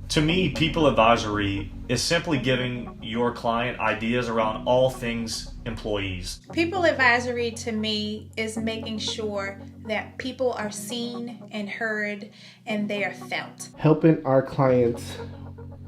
To me, people advisory is simply giving your client ideas around all things employees. People advisory to me is making sure that people are seen and heard and they are felt. Helping our clients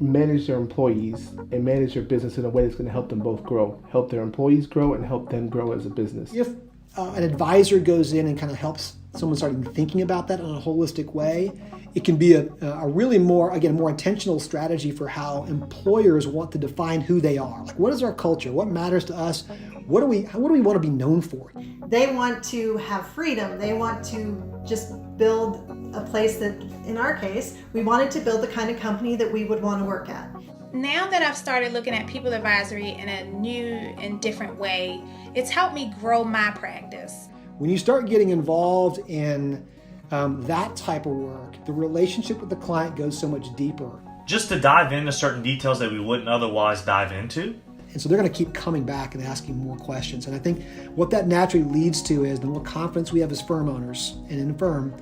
manage their employees and manage their business in a way that's going to help them both grow, help their employees grow and help them grow as a business. If an advisor goes in and kind of helps someone start thinking about that in a holistic way, it can be a really more intentional strategy for how employers want to define who they are. Like, what is our culture? What matters to us? What do we want to be known for? They want to have freedom. They want to just build a place that, in our case, we wanted to build the kind of company that we would want to work at. Now that I've started looking at people advisory in a new and different way, it's helped me grow my practice. When you start getting involved in that type of work, the relationship with the client goes so much deeper. Just to dive into certain details that we wouldn't otherwise dive into. And so they're going to keep coming back and asking more questions. And I think what that naturally leads to is the more confidence we have as firm owners and in the firm,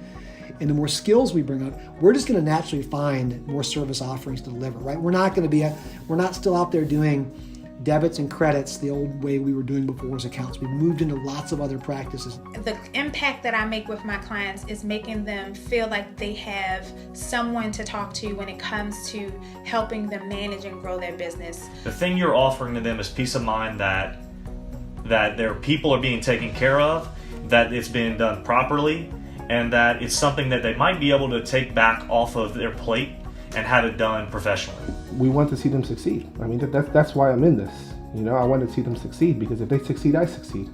and the more skills we bring out, we're just going to naturally find more service offerings to deliver, right? We're not still out there doing debits and credits the old way we were doing before as accounts. We've moved into lots of other practices. The impact that I make with my clients is making them feel like they have someone to talk to when it comes to helping them manage and grow their business. The thing you're offering to them is peace of mind that their people are being taken care of, that it's being done properly, and that it's something that they might be able to take back off of their plate and have it done professionally. We want to see them succeed. I mean, that's why I'm in this. You know, I want to see them succeed, because if they succeed, I succeed.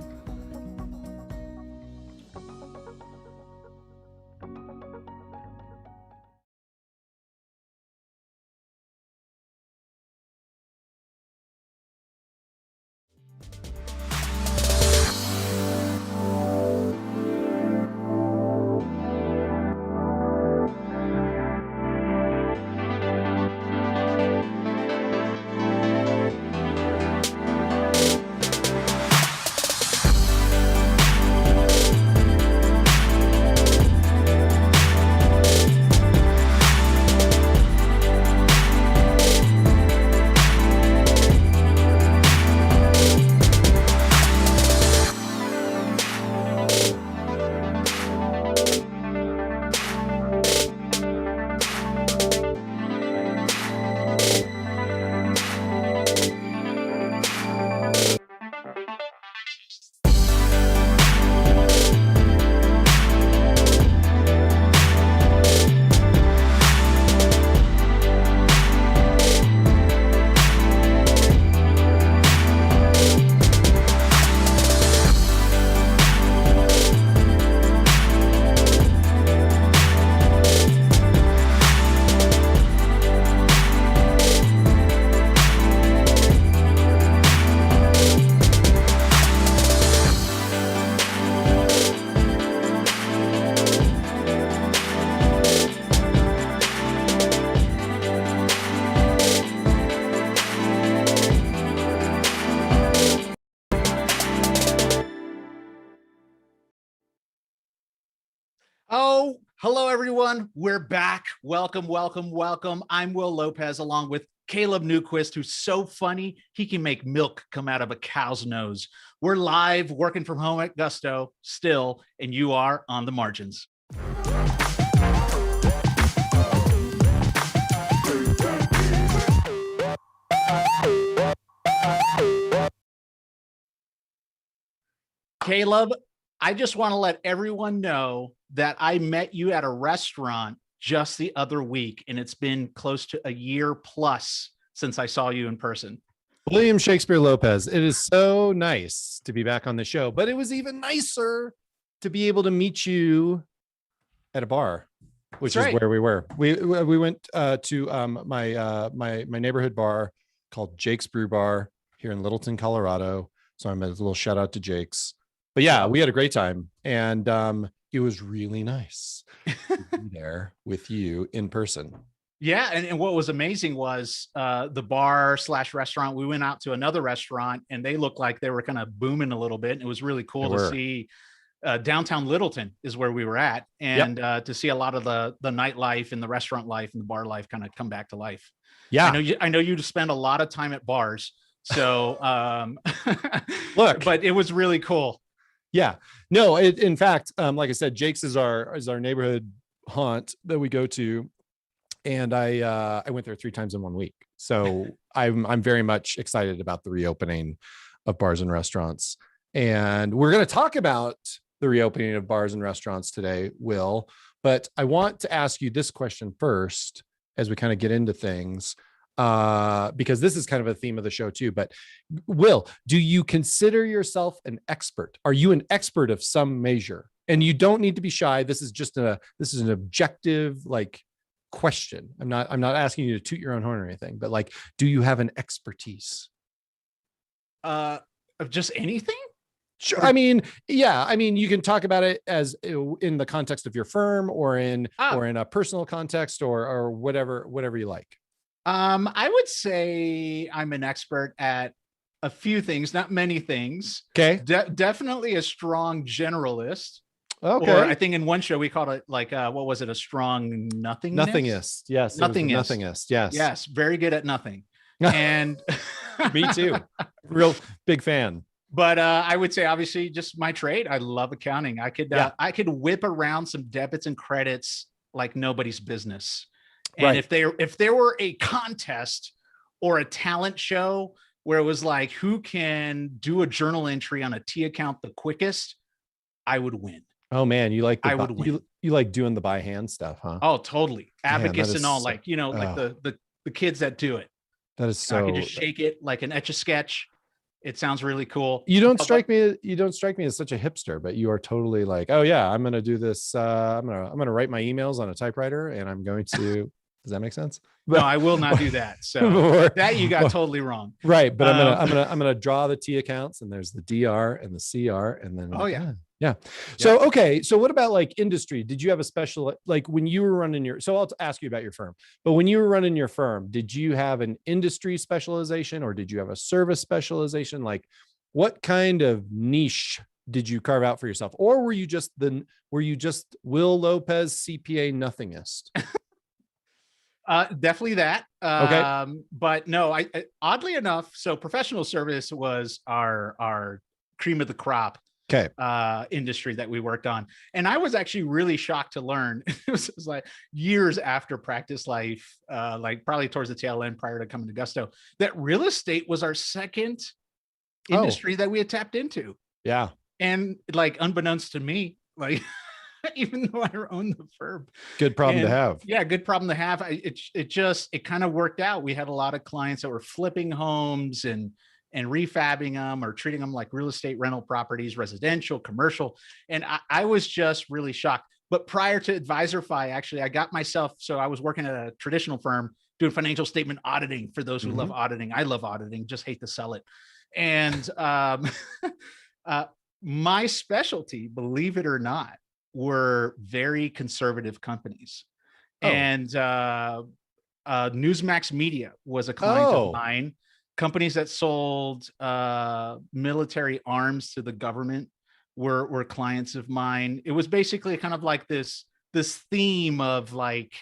Oh, hello, everyone. We're back. Welcome, welcome, welcome. I'm Will Lopez, along with Caleb Newquist, who's so funny, he can make milk come out of a cow's nose. We're live, working from home at Gusto still, and you are on the margins. Caleb, I just want to let everyone know that I met you at a restaurant just the other week, and it's been close to a year plus since I saw you in person. William Shakespeare Lopez, it is so nice to be back on the show, but it was even nicer to be able to meet you at a bar, which is where we were. We went to my neighborhood bar called Jake's Brew Bar here in Littleton, Colorado. So I'm a little shout out to Jake's. But yeah, we had a great time, and it was really nice to be there with you in person. Yeah, and what was amazing was the bar / restaurant. We went out to another restaurant, and they looked like they were kind of booming a little bit. And it was really cool to see downtown Littleton is where we were at, and to see a lot of the nightlife and the restaurant life and the bar life kind of come back to life. Yeah. I know you spend a lot of time at bars. So, look, but it was really cool. Yeah, no, in fact, like I said, Jake's is our neighborhood haunt that we go to. And I went there 3 times in 1 week. So I'm very much excited about the reopening of bars and restaurants. And we're going to talk about the reopening of bars and restaurants today, Will. But I want to ask you this question first as we kind of get into things, because this is kind of a theme of the show too. But Will, do you consider yourself an expert? Are you an expert of some measure? And you don't need to be shy. This is an objective, like, question. I'm not asking you to toot your own horn or anything, but like, do you have an expertise? Of just anything? Sure. I mean, yeah. I mean, you can talk about it as in the context of your firm, or in a personal context, or whatever you like. I would say I'm an expert at a few things, not many things. Okay. Definitely a strong generalist. Okay. Or I think in one show we called it like, what was it? A strong nothingness? Nothingness. Yes. Nothingness. Yes. Yes. Very good at nothing. And me too. Real big fan. But I would say, obviously, just my trade. I love accounting. I could whip around some debits and credits like nobody's business. And right. if there were a contest or a talent show where it was like, who can do a journal entry on a T account the quickest, I would win. Oh man, you like win. You like doing the by hand stuff, huh? Oh, totally. Abacus and all, so, like, like the kids that do it. That is so. I can just shake it like an Etch-a-Sketch. It sounds really cool. You don't strike me as such a hipster, but you are totally like, oh yeah, I'm going to do this. I'm going to write my emails on a typewriter, and I'm going to, does that make sense? No, I will not do that. So that you got totally wrong. Right. But I'm going to draw the T accounts, and there's the DR and the CR, and then, yeah. So, okay. So what about like industry? Did you have a special, like when you were running so I'll ask you about your firm, but when you were running your firm, did you have an industry specialization, or did you have a service specialization? Like, what kind of niche did you carve out for yourself? Or were you just Will Lopez, CPA nothingist? Definitely that. Okay. But no, I oddly enough, so professional service was our cream of the crop. Okay. Industry that we worked on. And I was actually really shocked to learn, it was like years after practice life, like probably towards the tail end prior to coming to Gusto, that real estate was our second industry that we had tapped into. Yeah. And like, unbeknownst to me, like, even though I own the firm. Good problem to have. Yeah, good problem to have. It kind of worked out. We had a lot of clients that were flipping homes and refabbing them or treating them like real estate rental properties, residential, commercial. And I was just really shocked. But prior to AdvisorFi, actually, I got myself, so I was working at a traditional firm doing financial statement auditing for those who love auditing. I love auditing, just hate to sell it. And my specialty, believe it or not, were very conservative companies. And Newsmax Media was a client of mine. Companies that sold military arms to the government were clients of mine. It was basically kind of like this theme of like,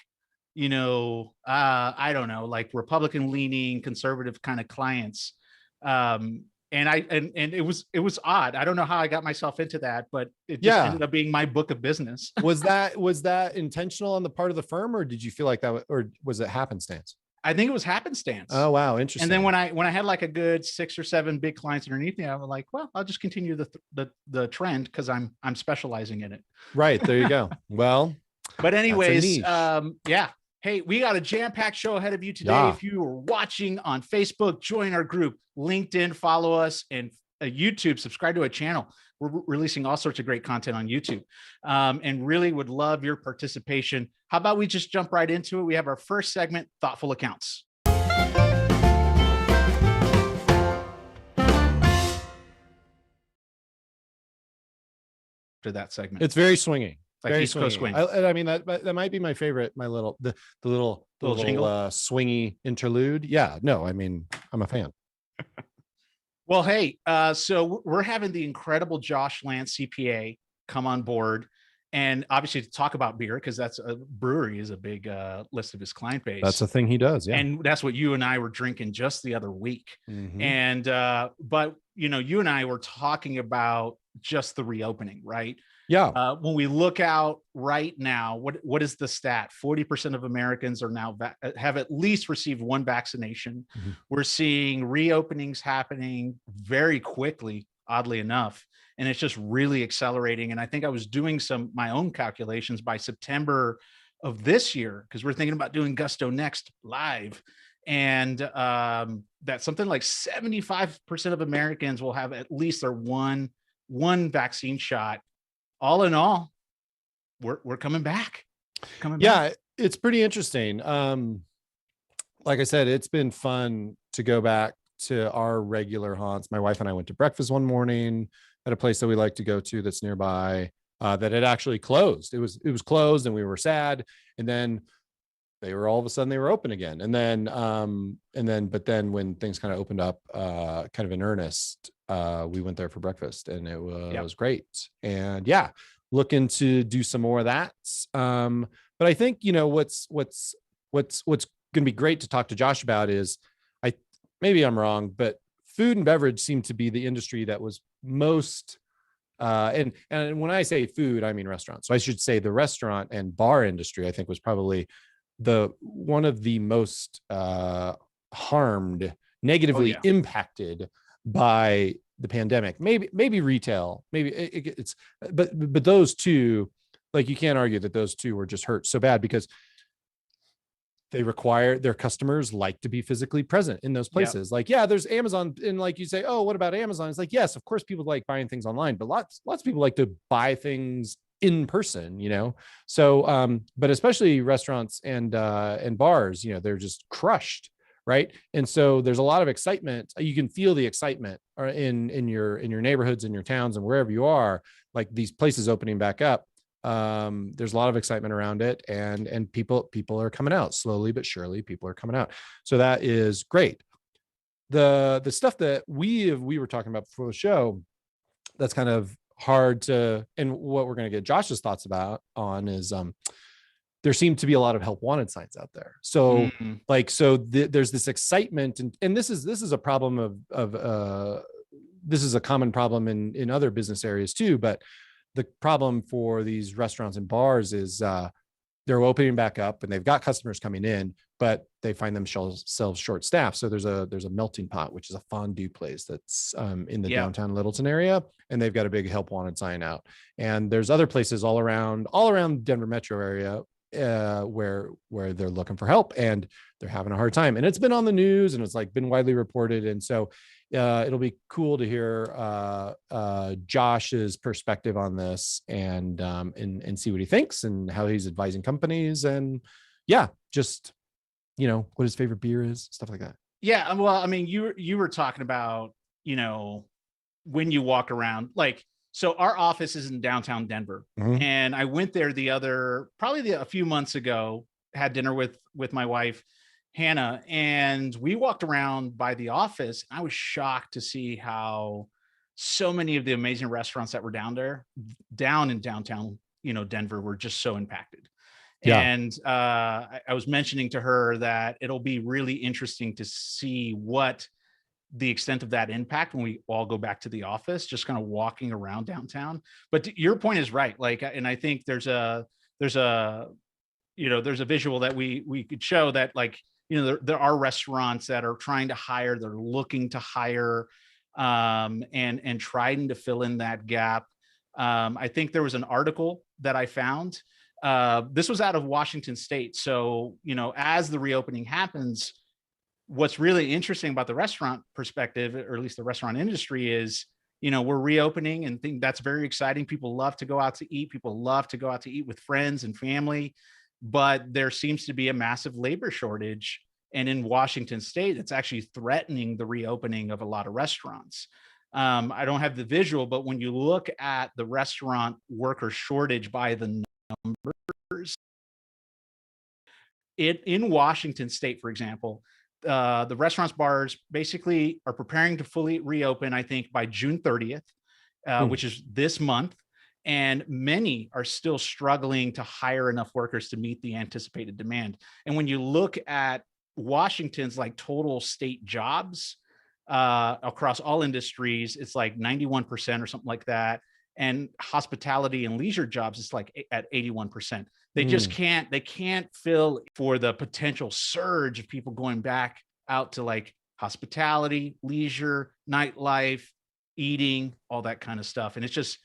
I don't know, like Republican leaning, conservative kind of clients. And it was odd. I don't know how I got myself into that, but it just ended up being my book of business. Was that intentional on the part of the firm, or did you feel like that, or was it happenstance? I think it was happenstance. Oh, wow. Interesting. And then when I had like a good 6 or 7 big clients underneath me, I was like, well, I'll just continue the trend because I'm specializing in it. Right. There you go. Well, but anyways, yeah. Hey, we got a jam-packed show ahead of you today. Yeah. If you are watching on Facebook, join our group, LinkedIn, follow us, and YouTube, subscribe to our channel. We're releasing all sorts of great content on YouTube, and really would love your participation. How about we just jump right into it? We have our first segment, Thoughtful Accounts. To that segment. It's very swinging. Like very East Coast swing. I mean, that might be my favorite, the little swingy interlude. Yeah, no, I mean, I'm a fan. Well, hey, so we're having the incredible Josh Lance CPA come on board. And obviously to talk about beer, because that's a brewery is a big list of his client base. That's a thing he does. Yeah. And that's what you and I were drinking just the other week. Mhm. And, but you and I were talking about just the reopening, right? Yeah. When we look out right now, what is the stat? 40% of Americans are now have at least received one vaccination. Mhm. We're seeing reopenings happening very quickly, oddly enough, and it's just really accelerating. And I think I was doing my own calculations by September of this year, because we're thinking about doing Gusto Next live, and that something like 75% of Americans will have at least their one vaccine shot. All in all, we're coming back. Yeah, it's pretty interesting. Like I said, it's been fun to go back to our regular haunts. My wife and I went to breakfast one morning at a place that we like to go to that's nearby, that had actually closed. It was closed, and we were sad. And then all of a sudden they were open again. But then when things kind of opened up, kind of in earnest, we went there for breakfast, and it was great. And yeah, looking to do some more of that. But I think, what's going to be great to talk to Josh about is, maybe I'm wrong, but food and beverage seemed to be the industry that was most, and when I say food, I mean restaurants. So I should say the restaurant and bar industry, I think, was probably one of the most harmed, negatively impacted by the pandemic. Maybe retail, maybe but those two, like, you can't argue that those two were just hurt so bad, because they require, their customers like to be physically present in those places. Like, there's Amazon, and like you say, oh, what about Amazon? It's like, yes, of course people like buying things online, but lots of people like to buy things in person, So, but especially restaurants and bars, they're just crushed. Right. And so there's a lot of excitement. You can feel the excitement in your neighborhoods, in your towns, and wherever you are, like these places opening back up. There's a lot of excitement around it, and people are coming out slowly but surely. People are coming out. So that is great. The stuff that we were talking about before the show, that's kind of hard to, and what we're going to get Josh's thoughts on is, there seem to be a lot of help wanted signs out there. So there's this excitement, and this is a problem this is a common problem in other business areas too. But the problem for these restaurants and bars is, they're opening back up, and they've got customers coming in, but they find themselves short staffed. So there's a Melting Pot, which is a fondue place that's in the downtown Littleton area, and they've got a big help wanted sign out. And there's other places all around Denver metro area, where they're looking for help, and they're having a hard time. And it's been on the news, and it's like been widely reported. And so it'll be cool to hear Josh's perspective on this, and see what he thinks and how he's advising companies, and just what his favorite beer is, stuff like that. Yeah, well, I mean, you were talking about, when you walk around, like, so our office is in downtown Denver, and I went there probably a few months ago, had dinner with my wife, Hannah, and we walked around by the office. I was shocked to see how so many of the amazing restaurants that were down in downtown, Denver, were just so impacted. Yeah. And I was mentioning to her that it'll be really interesting to see what the extent of that impact when we all go back to the office, just kind of walking around downtown. But your point is right. Like, and I think there's a visual that we could show that, like, there are restaurants that are trying to hire, they're looking to hire, and trying to fill in that gap. I think there was an article that I found. This was out of Washington State. So, as the reopening happens, what's really interesting about the restaurant perspective, or at least the restaurant industry, is, we're reopening, and think that's very exciting. People love to go out to eat. People love to go out to eat with friends and family, but there seems to be a massive labor shortage. And in Washington State, it's actually threatening the reopening of a lot of restaurants. I don't have the visual, but when you look at the restaurant worker shortage by the numbers, in Washington State, for example, the restaurants, bars basically are preparing to fully reopen, I think, by June 30th, which is this month. And many are still struggling to hire enough workers to meet the anticipated demand. And when you look at Washington's like total state jobs across all industries, it's like 91% or something like that. And hospitality and leisure jobs, it's like at 81%. They just can't fill for the potential surge of people going back out to like hospitality, leisure, nightlife, eating, all that kind of stuff. And it's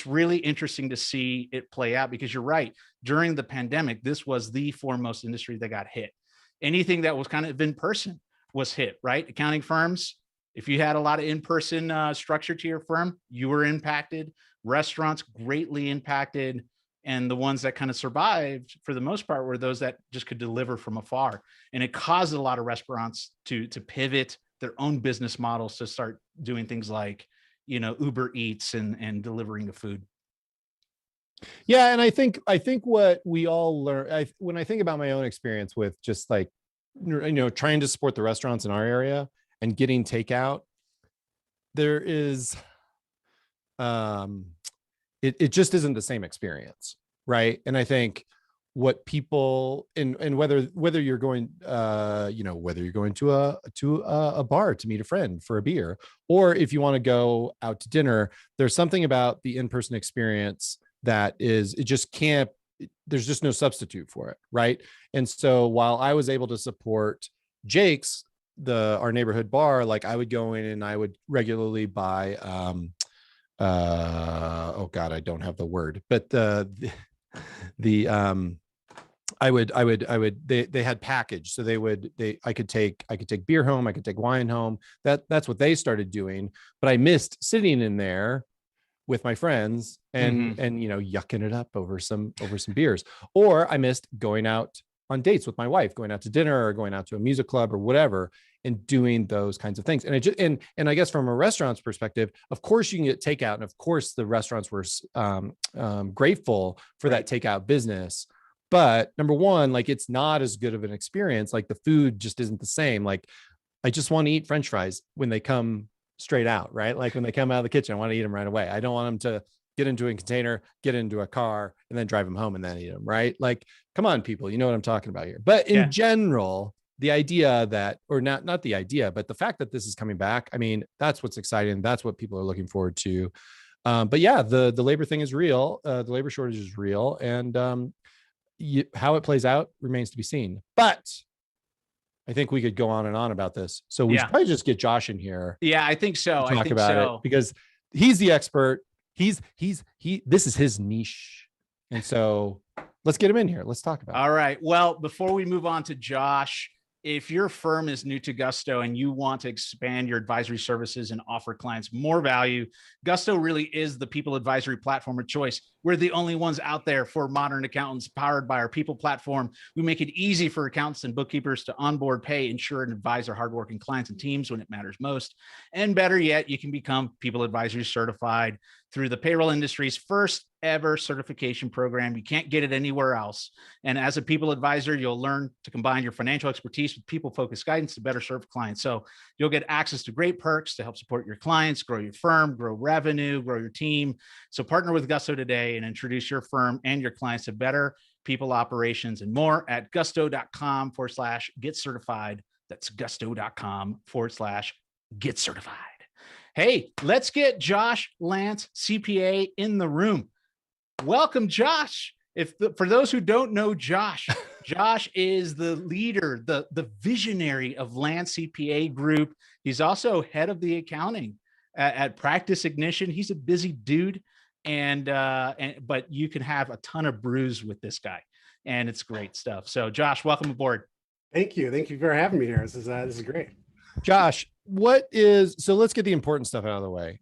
really interesting to see it play out, because you're right. During the pandemic, this was the foremost industry that got hit. Anything that was kind of in person was hit, right? Accounting firms, if you had a lot of in-person structure to your firm, you were impacted. Restaurants greatly impacted. And the ones that kind of survived for the most part were those that just could deliver from afar. And it caused a lot of restaurants to pivot their own business models to start doing things like, Uber Eats and delivering the food. Yeah. And I think what we all learn, when I think about my own experience with just like, trying to support the restaurants in our area and getting takeout, there is, it just isn't the same experience. Right. And I think what people and whether you're going whether you're going to a bar to meet a friend for a beer, or if you want to go out to dinner, there's something about the in-person experience that there's just no substitute for it. Right. And so while I was able to support Jake's, our neighborhood bar, like I would go in and I would regularly buy oh God, I don't have the word, but they had package. So I could take beer home. I could take wine home. That's what they started doing. But I missed sitting in there with my friends and yucking it up over some beers. Or I missed going out on dates with my wife, going out to dinner or going out to a music club or whatever, and doing those kinds of things. And and I guess from a restaurant's perspective, of course you can get takeout, and of course the restaurants were grateful for that takeout business. But number one, like it's not as good of an experience. Like the food just isn't the same. Like I just want to eat French fries when they come straight out, right? Like when they come out of the kitchen, I want to eat them right away. I don't want them to get into a container, get into a car, and then drive them home and then eat them, right? Like, come on, people, you know what I'm talking about here. But in general, the idea that, or not the idea, but the fact that this is coming back, I mean, that's what's exciting. That's what people are looking forward to. But yeah, the labor thing is real. The labor shortage is real. And how it plays out remains to be seen. But I think we could go on and on about this. So we should probably just get Josh in here. Yeah, I think so. To talk about it because he's the expert. This is his niche. And so let's get him in here. Let's talk about it. All right. Well, before we move on to Josh, if your firm is new to Gusto and you want to expand your advisory services and offer clients more value, Gusto really is the people advisory platform of choice. We're the only ones out there for modern accountants, powered by our people platform. We make it easy for accountants and bookkeepers to onboard, pay, insure, and advise their hardworking clients and teams when it matters most. And better yet, you can become people advisory certified through the payroll industry's first ever certification program. You can't get it anywhere else. And as a people advisor, you'll learn to combine your financial expertise with people-focused guidance to better serve clients. So you'll get access to great perks to help support your clients, grow your firm, grow revenue, grow your team. So partner with Gusto today and introduce your firm and your clients to better people operations and more at gusto.com/get certified. That's gusto.com/get certified. Hey, let's get Josh Lance, CPA, in the room. Welcome, Josh. For those who don't know Josh, Josh is the leader, the visionary of Lance CPA Group. He's also head of the accounting at Practice Ignition. He's a busy dude, but you can have a ton of brews with this guy, and it's great stuff. So, Josh, welcome aboard. Thank you for having me here. This is great. Josh, so let's get the important stuff out of the way.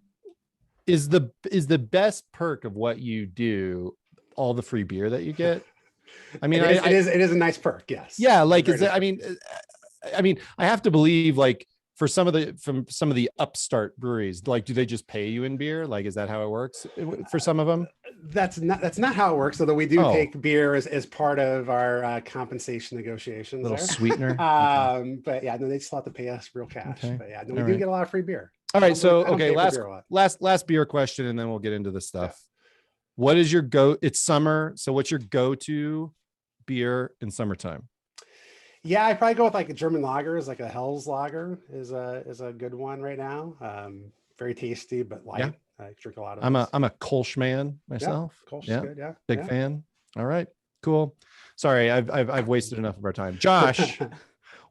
Is the best perk of what you do all the free beer that you get? I mean, it is a nice perk. Yes. Yeah. Like, I mean, I have to believe, like, from some of the upstart breweries, like, do they just pay you in beer? Like, is that how it works for some of them? That's not how it works. Although we do take beer as part of our compensation negotiations. Little sweetener. But yeah, no, they still have to pay us real cash. Okay. But yeah, no, we do get a lot of free beer. All right. So, okay. Last beer question, and then we'll get into the stuff. what is your go? It's summer. So what's your go-to beer in summertime? Yeah, I probably go with like a German lagers, like a Hell's lager is a good one right now. Very tasty, but Yeah. light. I drink a lot of I'm those. a Kolsch man Yeah, myself. Kolsch is Yeah. good. Yeah, Big yeah. fan. All right, cool. Sorry, I've wasted enough of our time. Josh,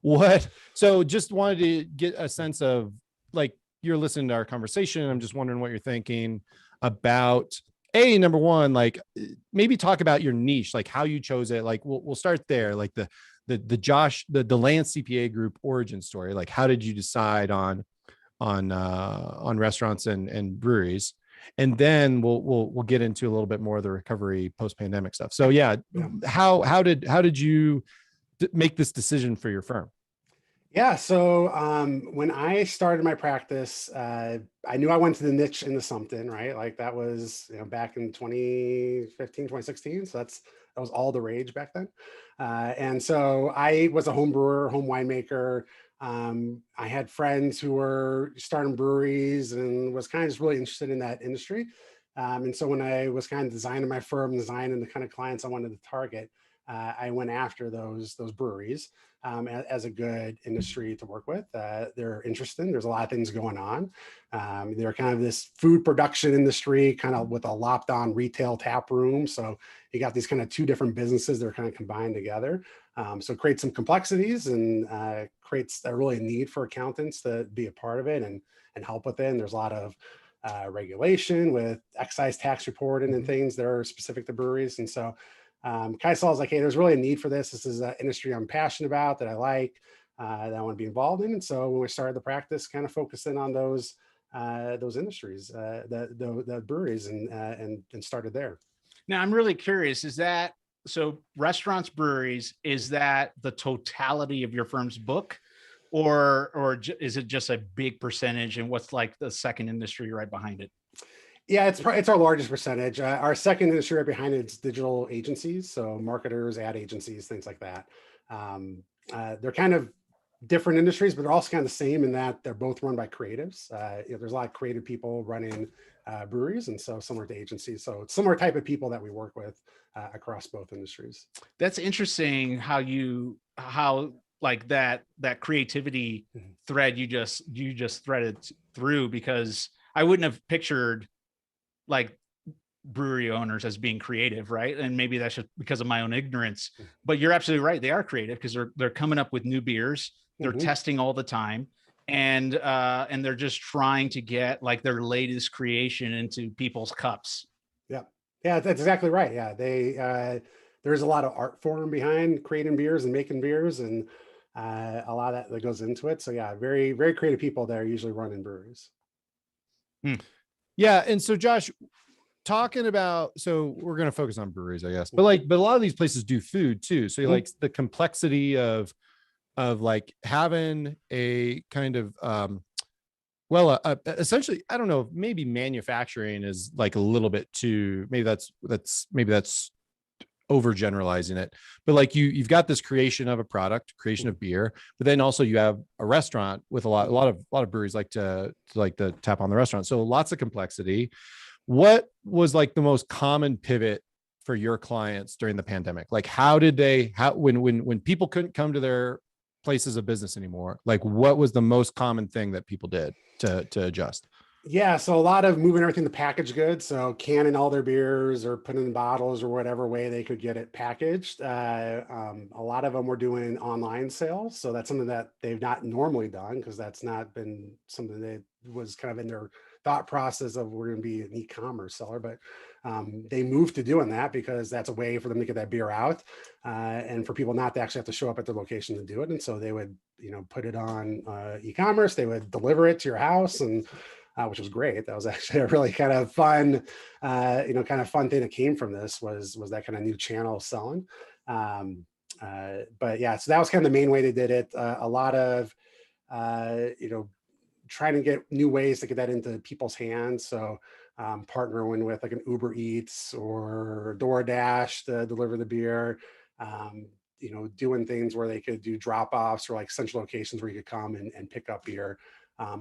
what? So just wanted to get a sense of, like, you're listening to our conversation. I'm just wondering what you're thinking about number one, like maybe talk about your niche, like how you chose it. Like we'll start there. Like the Lance CPA Group origin story. Like how did you decide on restaurants and breweries? And then we'll get into a little bit more of the recovery post-pandemic stuff. So yeah. How did you make this decision for your firm? Yeah, so when I started my practice, I knew I went to the niche into something, right? Like that was, back in 2015, 2016. So that was all the rage back then. And so I was a home brewer, home winemaker. I had friends who were starting breweries and was kind of just really interested in that industry. And so when I was kind of designing my firm, designing the kind of clients I wanted to target, I went after those breweries as a good industry to work with. They're interesting. There's a lot of things going on. They're kind of this food production industry, kind of with a lopped on retail tap room. So you got these kind of two different businesses that are kind of combined together. So it creates some complexities and creates a really need for accountants to be a part of it and help with it. And there's a lot of regulation with excise tax reporting and things that are specific to breweries. And so kind of saw, I was like, hey, there's really a need for this. This is an industry I'm passionate about, that I like, that I want to be involved in. And so when we started the practice, kind of focusing on those industries, the breweries, and started there. Now I'm really curious, is that, so restaurants, breweries, is that the totality of your firm's book, or is it just a big percentage, and what's like the second industry right behind it? Yeah, it's our largest percentage. Our second industry right behind it is digital agencies, so marketers, ad agencies, things like that. They're kind of different industries, but they're also kind of the same in that they're both run by creatives. There's a lot of creative people running breweries, and so similar to agencies. So it's similar type of people that we work with across both industries. That's interesting how like that creativity thread you just threaded through, because I wouldn't have pictured like brewery owners as being creative, right? And maybe that's just because of my own ignorance, but you're absolutely right. They are creative because they're coming up with new beers. They're testing all the time, and they're just trying to get like their latest creation into people's cups. Yeah, that's exactly right. Yeah, there's a lot of art form behind creating beers and making beers, and a lot of that goes into it. So yeah, very, very creative people that are usually running breweries. Yeah. And so Josh, talking about, so we're going to focus on breweries, I guess, but a lot of these places do food too. So like the complexity of like having a kind of, essentially, I don't know, maybe manufacturing is like a little bit too, maybe that's overgeneralizing it, but like you've got this creation of a product, creation of beer, but then also you have a restaurant with a lot of breweries like to tap on the restaurant. So lots of complexity. What was like the most common pivot for your clients during the pandemic? Like when people couldn't come to their places of business anymore, like what was the most common thing that people did to adjust? Yeah, so a lot of moving everything to packaged goods, so canning all their beers or putting in bottles or whatever way they could get it packaged. A lot of them were doing online sales, so that's something that they've not normally done because that's not been something that was kind of in their thought process of we're going to be an e-commerce seller, but they moved to doing that because that's a way for them to get that beer out and for people not to actually have to show up at their location to do it. And so they would, put it on e-commerce, they would deliver it to your house, and which was great. That was actually a really kind of fun, fun thing that came from this was that kind of new channel of selling. But yeah, so that was kind of the main way they did it. A lot of, trying to get new ways to get that into people's hands. So partnering with like an Uber Eats or DoorDash to deliver the beer, doing things where they could do drop-offs or like central locations where you could come and pick up beer.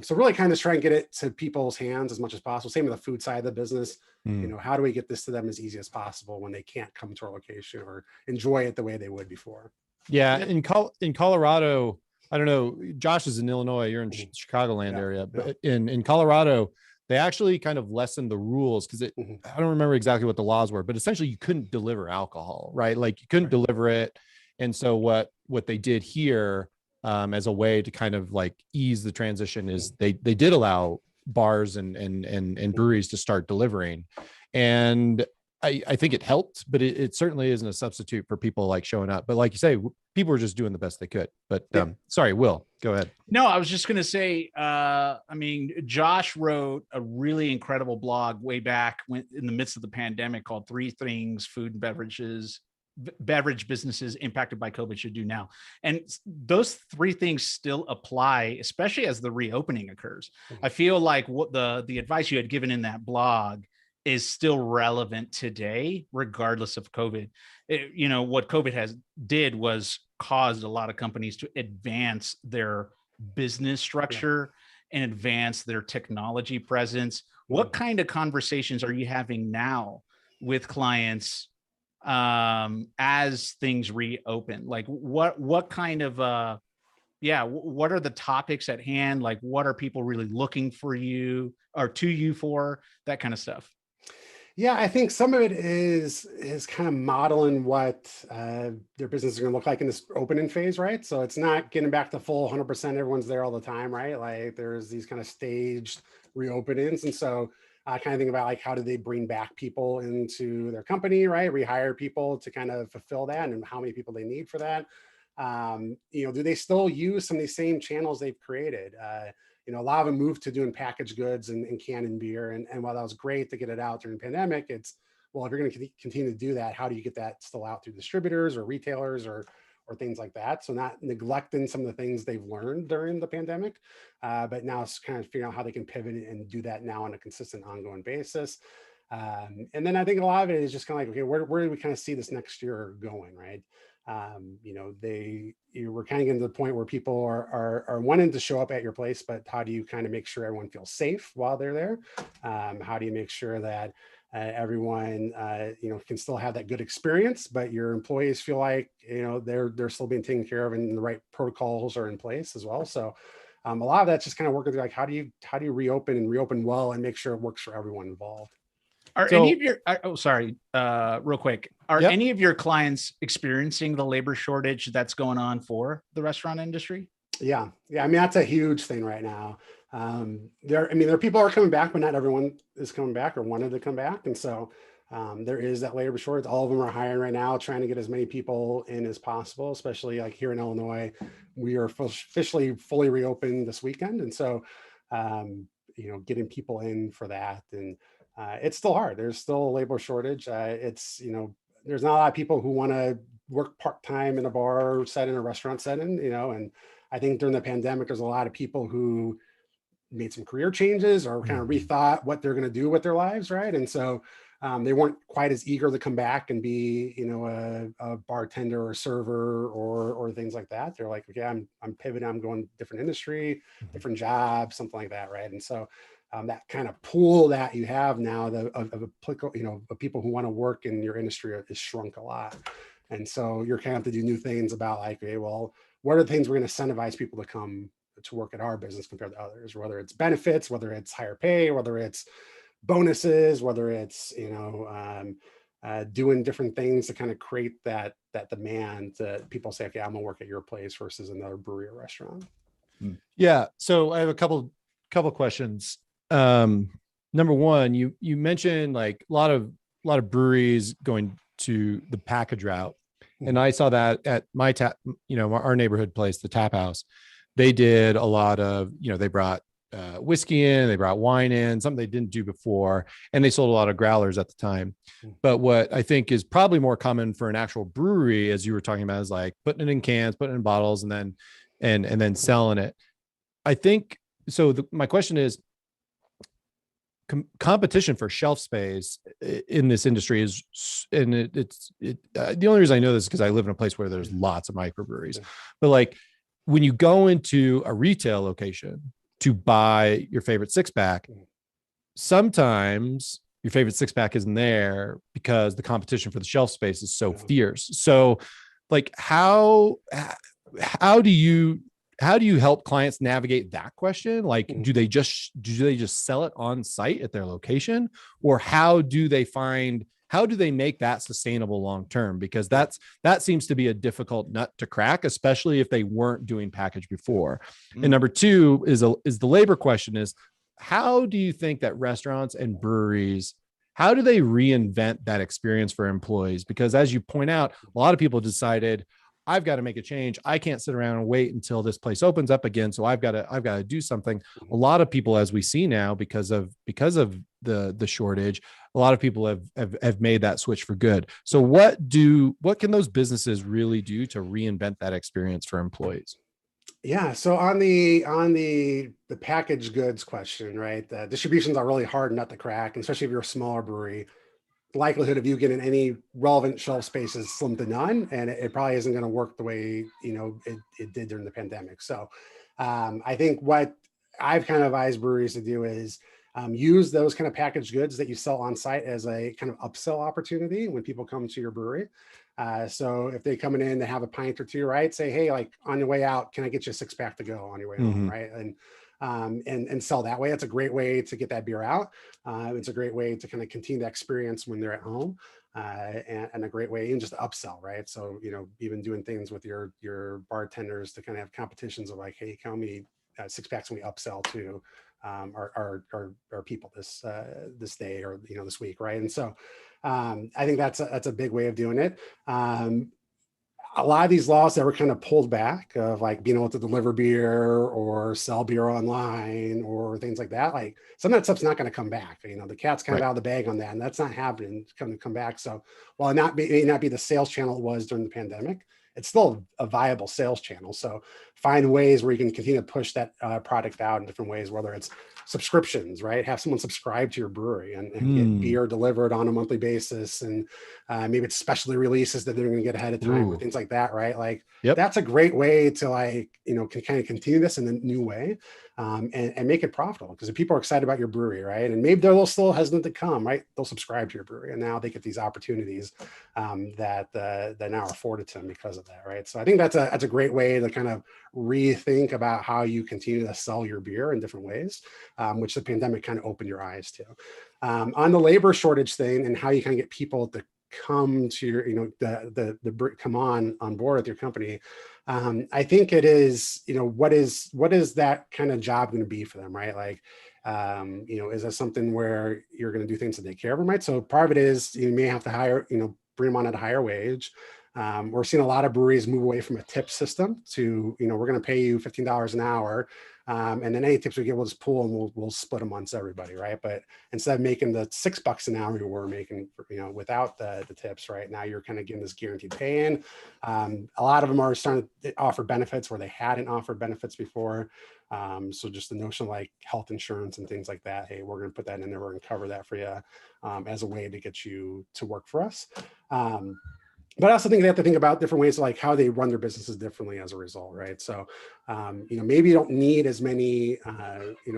So really kind of try and get it to people's hands as much as possible. Same with the food side of the business. You know, how do we get this to them as easy as possible when they can't come to our location or enjoy it the way they would before? Yeah. In Colorado, I don't know, Josh is in Illinois, you're in Chicagoland area, but in Colorado, they actually kind of lessened the rules because I don't remember exactly what the laws were, but essentially you couldn't deliver alcohol, right? Like you couldn't deliver it. And so what they did here as a way to kind of like ease the transition is they did allow bars and breweries to start delivering. And I think it helped, but it certainly isn't a substitute for people like showing up. But like you say, people were just doing the best they could. But sorry, Will, go ahead. No, I was just going to say, I mean, Josh wrote a really incredible blog way back when in the midst of the pandemic called 3 Things Food and Beverage Businesses Impacted by COVID Should Do Now. And those 3 things still apply, especially as the reopening occurs. I feel like what the advice you had given in that blog is still relevant today, regardless of COVID. You know, what COVID did was caused a lot of companies to advance their business structure and advance their technology presence. What kind of conversations are you having now with clients as things reopen? Like what kind of what are the topics at hand? Like what are people really looking for you or to you for, that kind of stuff? Yeah, I think some of it is kind of modeling what their business is going to look like in this opening phase, right? So it's not getting back to full 100%. Everyone's there all the time, right? Like there's these kind of staged reopenings, and so I kind of think about like how do they bring back people into their company, right? Rehire people to kind of fulfill that, and how many people they need for that. You know, do they still use some of these same channels they've created? You know, a lot of them moved to doing packaged goods and canning beer. And while that was great to get it out during the pandemic, it's, well, if you're going to continue to do that, how do you get that still out through distributors or retailers or things like that? So not neglecting some of the things they've learned during the pandemic, but now it's kind of figuring out how they can pivot and do that now on a consistent ongoing basis. And then I think a lot of it is just kind of like, okay, where do we kind of see this next year going, right? You know, we're kind of getting to the point where people are wanting to show up at your place, but how do you kind of make sure everyone feels safe while they're there? How do you make sure that everyone, you know, can still have that good experience, but your employees feel like, you know, they're still being taken care of and the right protocols are in place as well. So a lot of that's just kind of working through like, how do you reopen well and make sure it works for everyone involved? Are any of your, real quick, are any of your clients experiencing the labor shortage that's going on for the restaurant industry? Yeah. I mean, that's a huge thing right now. There are people who are coming back, but not everyone is coming back or wanted to come back. And so there is that labor shortage. All of them are hiring right now, trying to get as many people in as possible, especially like here in Illinois. We are officially fully reopened this weekend. And so, you know, getting people in for that. And it's still hard. There's still a labor shortage. It's, you know, there's not a lot of people who want to work part-time in a bar setting, a restaurant setting, you know, and I think during the pandemic, there's a lot of people who made some career changes or kind of rethought what they're going to do with their lives, right? And so they weren't quite as eager to come back and be, you know, a bartender or server or things like that. They're like, okay, I'm pivoting, I'm going different industry, different job, something like that, right? And so that kind of pool that you have now of people who want to work in your industry is shrunk a lot. And so you're kind of have to do new things about like, okay, well, what are the things we're going to incentivize people to come to work at our business compared to others, whether it's benefits, whether it's higher pay, whether it's bonuses, whether it's, you know, doing different things to kind of create that demand that people say, okay, I'm gonna work at your place versus another brewery or restaurant. Yeah. So I have a couple questions. Number one, you mentioned like a lot of breweries going to the package route. And I saw that at my our neighborhood place, the Tap House. They did a lot of, you know, they brought whiskey in, they brought wine in, something they didn't do before, and they sold a lot of growlers at the time. But what I think is probably more common for an actual brewery, as you were talking about, is like putting it in cans, putting it in bottles, and then selling it. I think so. My question is, competition for shelf space in this industry is, and the only reason I know this is because I live in a place where there's lots of microbreweries. But like when you go into a retail location to buy your favorite six pack. Sometimes your favorite six pack isn't there because the competition for the shelf space is so fierce. So like how do you help clients navigate that question? Like, do they just sell it on site at their location, or how do they make that sustainable long term? Because that seems to be a difficult nut to crack, especially if they weren't doing package before. And number two is the labor question is, how do you think that restaurants and breweries, how do they reinvent that experience for employees? Because as you point out, a lot of people decided, I've got to make a change. I can't sit around and wait until this place opens up again. So I've got to do something. A lot of people, as we see now, because of the shortage, a lot of people have made that switch for good. So what can those businesses really do to reinvent that experience for employees? Yeah. So on the packaged goods question, right? The distribution's a really hard nut to crack, and especially if you're a smaller brewery. The likelihood of you getting any relevant shelf space is slim to none, and it probably isn't going to work the way it did during the pandemic. So I think what I've kind of advised breweries to do is use those kind of packaged goods that you sell on site as a kind of upsell opportunity when people come to your brewery. So if they coming in to have a pint or two, right, say, hey, like on your way out, can I get you a six pack to go on your way home, right? And sell that way. It's a great way to get that beer out. It's a great way to kind of continue that experience when they're at home, and a great way even just to upsell, right? So, even doing things with your bartenders to kind of have competitions of like, hey, how many six packs can we upsell to our people this day or this week, right? And so I think that's a big way of doing it. A lot of these laws that were kind of pulled back of like being able to deliver beer or sell beer online or things like that, like some of that stuff's not going to come back. The cat's kind of out of the bag on that, and that's not happening. It's going to come back. So while it may not be the sales channel it was during the pandemic, it's still a viable sales channel. So find ways where you can continue to push that product out in different ways, whether it's subscriptions, right? Have someone subscribe to your brewery and get beer delivered on a monthly basis. And maybe it's specialty releases that they're going to get ahead of time or things like that, right? Like that's a great way to can kind of continue this in a new way and make it profitable. Because if people are excited about your brewery, right? And maybe they're a little still hesitant to come, right? They'll subscribe to your brewery, and now they get these opportunities that now are afforded to them because of that, right? So I think that's a great way to kind of rethink about how you continue to sell your beer in different ways, which the pandemic kind of opened your eyes to. On the labor shortage thing and how you kind of get people to come to your, come on board with your company. I think it is, what is that kind of job going to be for them, right? Like, is that something where you're going to do things to take care of them, right? So part of it is you may have to hire, bring them on at a higher wage. We're seeing a lot of breweries move away from a tip system to, we're going to pay you $15 an hour. And then any tips we get, we'll just pull and we'll split them amongst everybody, right? But instead of making the $6 an hour you were making, without the tips, right? Now you're kind of getting this guaranteed pay in. A lot of them are starting to offer benefits where they hadn't offered benefits before. So just the notion of like health insurance and things like that. Hey, we're going to put that in there. We're going to cover that for you as a way to get you to work for us. But I also think they have to think about different ways, like how they run their businesses differently as a result, right? So, maybe you don't need as many,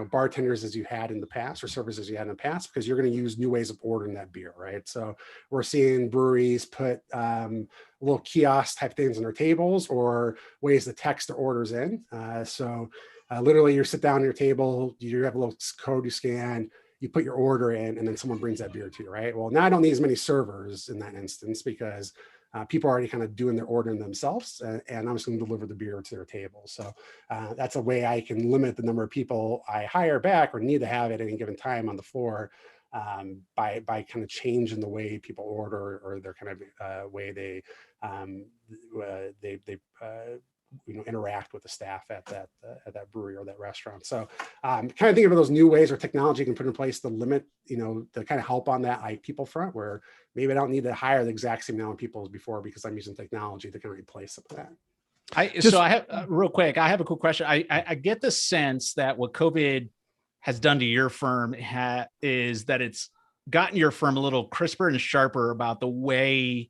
bartenders as you had in the past or servers as you had in the past, because you're going to use new ways of ordering that beer, right? So we're seeing breweries put little kiosk type things on their tables or ways to text their orders in. So literally you sit down at your table, you have a little code you scan, you put your order in, and then someone brings that beer to you, right? Well, now I don't need as many servers in that instance because people are already kind of doing their ordering themselves, and I'm just going to deliver the beer to their table. So that's a way I can limit the number of people I hire back or need to have at any given time on the floor by kind of changing the way people order or their kind of way they interact with the staff at that brewery or that restaurant. So kind of think of those new ways or technology you can put in place to limit, to kind of help on that like people front, where maybe I don't need to hire the exact same amount of people as before because I'm using technology to kind of replace some of that. I have real quick, I have a cool question. I get the sense that what COVID has done to your firm is that it's gotten your firm a little crisper and sharper about the way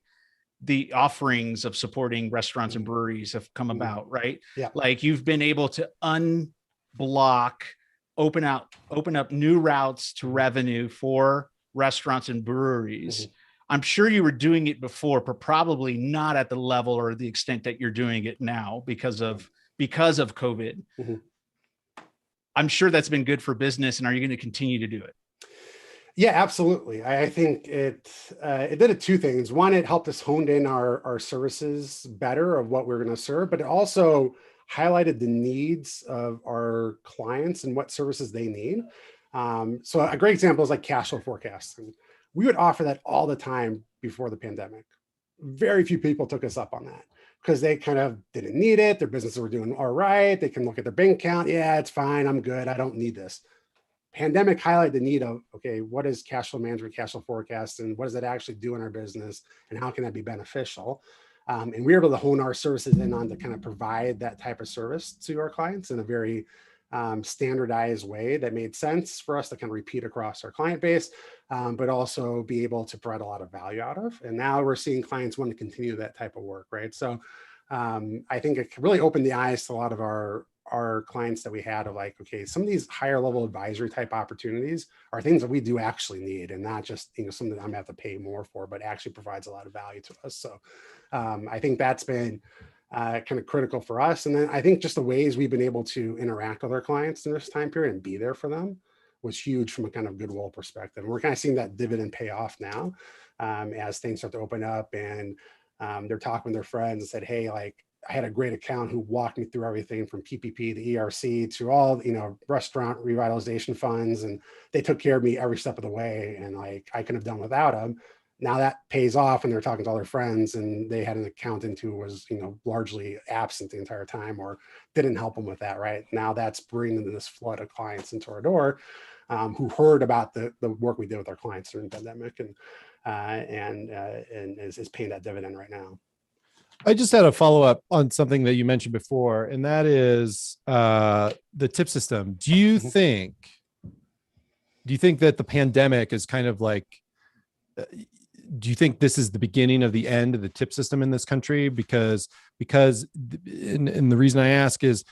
the offerings of supporting restaurants and breweries have come about, right? Yeah. Like you've been able to unblock open up new routes to revenue for restaurants and breweries. I'm sure you were doing it before, but probably not at the level or the extent that you're doing it now because of COVID. I'm sure that's been good for business. And are you going to continue to do it? Yeah, absolutely. I think it did two things. One, it helped us hone in our services better of what we're going to serve, but it also highlighted the needs of our clients and what services they need. So a great example is like cash flow forecasting. We would offer that all the time before the pandemic. Very few people took us up on that because they kind of didn't need it. Their businesses were doing all right. They can look at their bank account. Yeah, it's fine. I'm good. I don't need this. Pandemic highlighted the need of, okay, what is cash flow management, cash flow forecast, and what does that actually do in our business, and how can that be beneficial? And we were able to hone our services in on to kind of provide that type of service to our clients in a very standardized way that made sense for us to kind of repeat across our client base, but also be able to provide a lot of value out of. And now we're seeing clients want to continue that type of work, right? So I think it really opened the eyes to a lot of our clients that we had of like, okay, some of these higher level advisory type opportunities are things that we do actually need, and not just, something that I'm gonna have to pay more for, but actually provides a lot of value to us. So I think that's been kind of critical for us. And then I think just the ways we've been able to interact with our clients in this time period and be there for them was huge from a kind of goodwill perspective. And we're kind of seeing that dividend pay off now as things start to open up, and they're talking with their friends and said, hey, like, I had a great account who walked me through everything from PPP to ERC to all, restaurant revitalization funds. And they took care of me every step of the way. And like, I couldn't have done without them. Now that pays off, and they're talking to all their friends, and they had an accountant who was, largely absent the entire time or didn't help them with that. Right now, that's bringing this flood of clients into our door who heard about the work we did with our clients during the pandemic, and is paying that dividend right now. I just had a follow up on something that you mentioned before, and that is the tip system. Do you think that the pandemic is kind of like, do you think this is the beginning of the end of the tip system in this country? Because and the reason I ask is,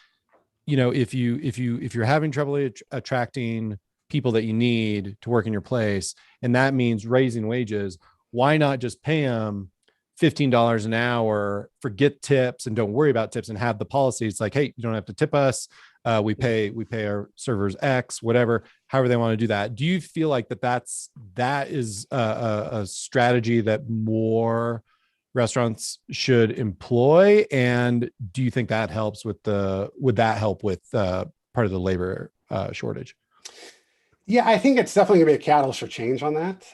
if you're having trouble attracting people that you need to work in your place, and that means raising wages, why not just pay them $15 an hour, forget tips and don't worry about tips, and have the policy? It's like, hey, you don't have to tip us. We pay our servers X, whatever, however they want to do that. Do you feel like that is a strategy that more restaurants should employ? And do you think that helps would that help with part of the labor shortage? Yeah, I think it's definitely gonna be a catalyst for change on that.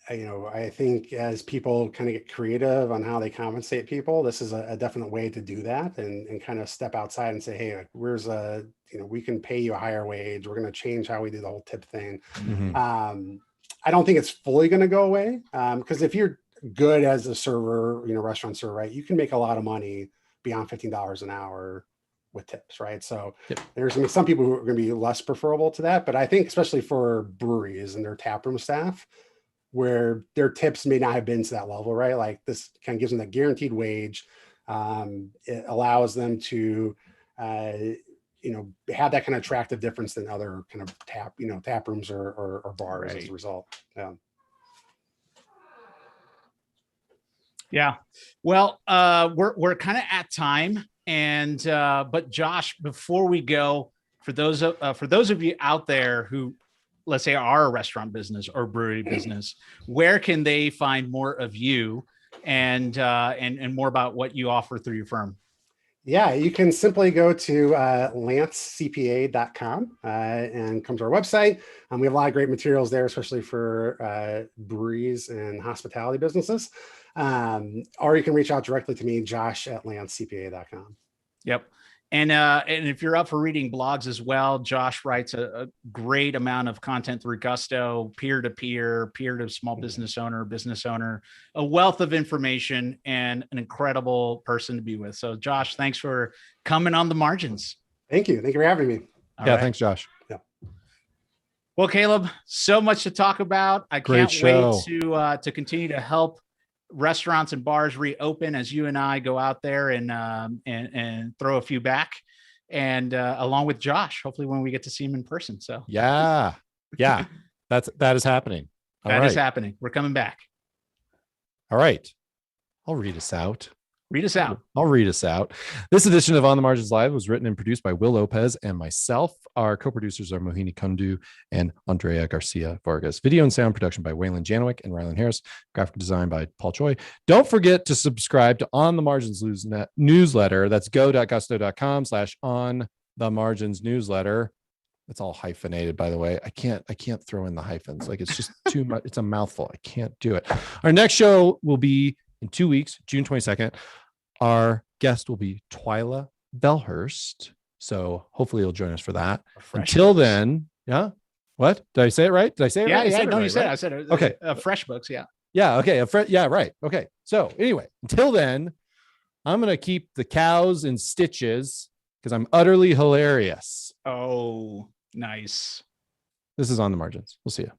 I think as people kind of get creative on how they compensate people, this is a definite way to do that, and kind of step outside and say, hey, we can pay you a higher wage. We're going to change how we do the whole tip thing. I don't think it's fully going to go away because if you're good as a server, restaurant server, right, you can make a lot of money beyond $15 an hour with tips, right? So there's going to be some people who are going to be less preferable to that, but I think especially for breweries and their taproom staff, where their tips may not have been to that level, right? Like this kind of gives them that guaranteed wage. It allows them to, have that kind of attractive difference than other kind of tap rooms or bars as a result. Yeah. Yeah. Well, we're kind of at time, and but Josh, before we go, for those of you out there who, let's say, are a restaurant business or brewery business, where can they find more of you and more about what you offer through your firm? Yeah, you can simply go to lancecpa.com and come to our website. We have a lot of great materials there, especially for breweries and hospitality businesses. Or you can reach out directly to me, josh@lancecpa.com. Yep. And if you're up for reading blogs as well, Josh writes a great amount of content through Gusto, peer-to-peer, peer to small business owner, a wealth of information, and an incredible person to be with. So Josh, thanks for coming on The Margins. Thank you. Thank you for having me. All right. Thanks, Josh. Yeah. Well, Caleb, so much to talk about. I can't wait to continue to help restaurants and bars reopen as you and I go out there and throw a few back. and along with Josh, hopefully when we get to see him in person. So Yeah. That is happening. That is happening. We're coming back. All right. I'll read us out. Read us out. I'll read us out. This edition of On the Margins Live was written and produced by Will Lopez and myself. Our co-producers are Mohini Kundu and Andrea Garcia Vargas. Video and sound production by Waylon Janowick and Rylan Harris. Graphic design by Paul Choi. Don't forget to subscribe to On the Margins newsletter. That's go.gusto.com/on the margins newsletter. It's all hyphenated, by the way. I can't throw in the hyphens. Like, it's just too much. It's a mouthful. I can't do it. Our next show will be in 2 weeks, June 22nd. Our guest will be Twyla Bellhurst. So hopefully you'll join us for that. Until then, yeah. What? Did I say it right? Did I say it yeah, right? Yeah, no, you said it. I said it. Okay. Fresh books, yeah. Yeah, okay. Yeah, right. Okay. So anyway, until then, I'm going to keep the cows in stitches because I'm utterly hilarious. Oh, nice. This is On the Margins. We'll see you.